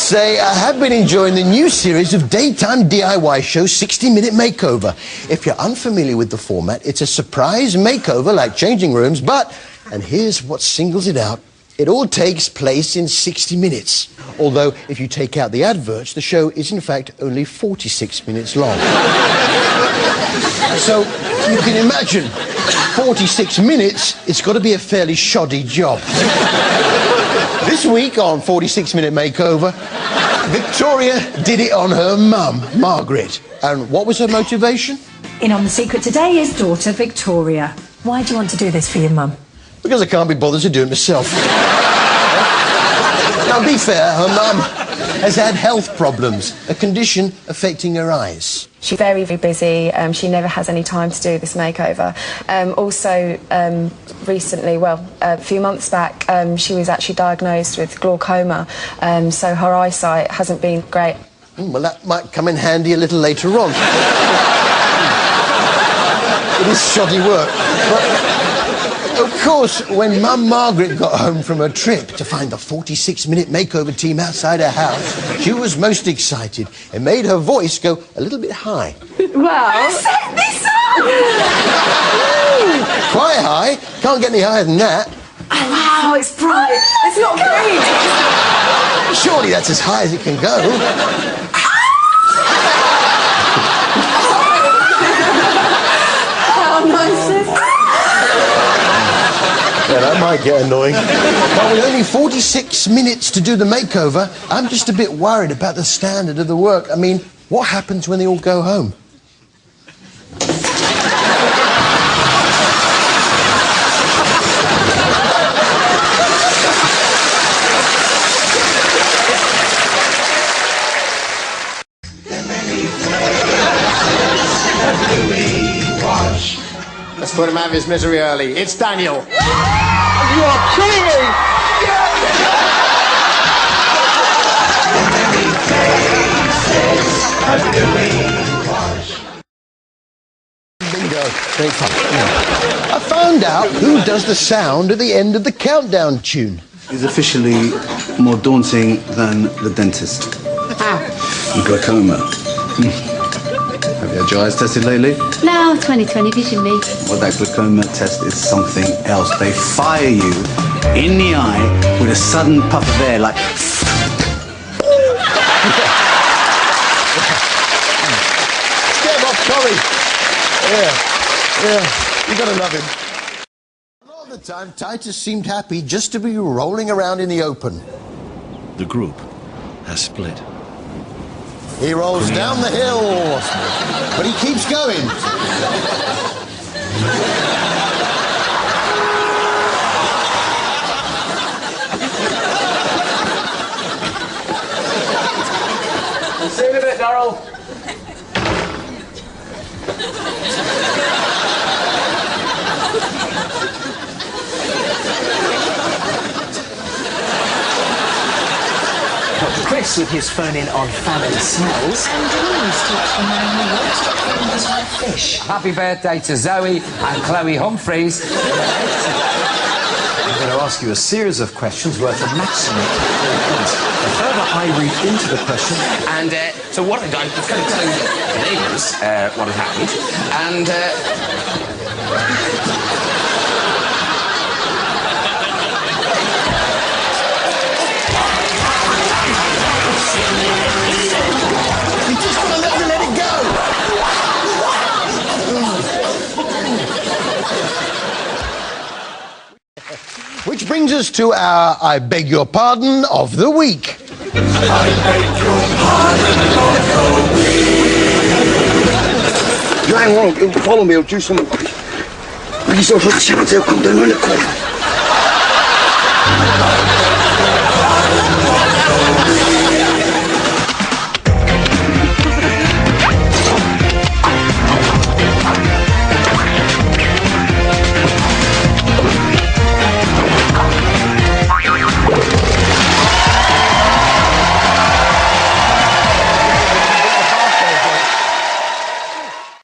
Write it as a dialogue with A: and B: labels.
A: must say, I have been enjoying the new series of daytime DIY show 60-Minute Makeover. If you're unfamiliar with the format, it's a surprise makeover like changing rooms, but, and here's what singles it out, it all takes place in 60 minutes. Although, if you take out the adverts, the show is in fact only 46 minutes long. So, you can imagine, 46 minutes, it's got to be a fairly shoddy job. This week on 46-Minute Makeover, Victoria did it on her mum, Margaret. And what was her motivation?
B: In On The Secret today is daughter Victoria. Why do you want to do this for your mum?
A: Because I can't be bothered to do it myself. Now, be fair, her mum has had health problems, a condition affecting her eyes.
C: She's very, very busy. She never has any time to do this makeover. Also, recently, well, a few months back, she was actually diagnosed with glaucoma, so her eyesight hasn't been great.
A: Well, that might come in handy a little later on. It is shoddy work. But, of course, when Mum Margaret got home from her trip to find the 46-Minute Makeover team outside her house, she was most excited. It made her voice go a little bit high.
C: Well, set this up!
A: Quite high. Can't get any higher than that.
C: Oh, wow, it's bright. It's not great.
A: Surely that's as high as it can go.
C: How nice is it?
A: Yeah, that might get annoying. But with only 46 minutes to do the makeover, I'm just a bit worried about the standard of the work. I mean, what happens when they all go home?
D: Walsh. Let's put him out of his misery early. It's Daniel.
A: You are kidding me! Bingo. Great fun. I found out who does the sound at the end of the countdown tune.
E: Is officially more daunting than the dentist. Glaucoma. Have you had your eyes tested lately?
F: No, 20/20 vision me.
E: Well, that glaucoma test is something else. They fire you in the eye with a sudden puff of air, like...
A: Get him off, Corey. Yeah, you gotta love him. A lot of the time, Titus seemed happy just to be rolling around in the open.
G: The group has split.
A: He rolls down the hill, but he keeps going.
D: See you in a bit, Darryl.
H: Chris with his phone in on family smells. And Louise talks to man who wants to clean his like fish.
I: Happy birthday to Zoe and Chloe Humphreys.
G: I'm going to ask you a series of questions worth a maximum of 4 points. The further I read into the question...
I: And so what I've done is going to tell the neighbours what had happened. And...
A: You just gotta let it go. Which brings us to our I beg your pardon of the week.
D: I beg your pardon of the week.
J: You hang on, he'll follow me, he'll do something. When he's over the chance, he'll come down on the corner.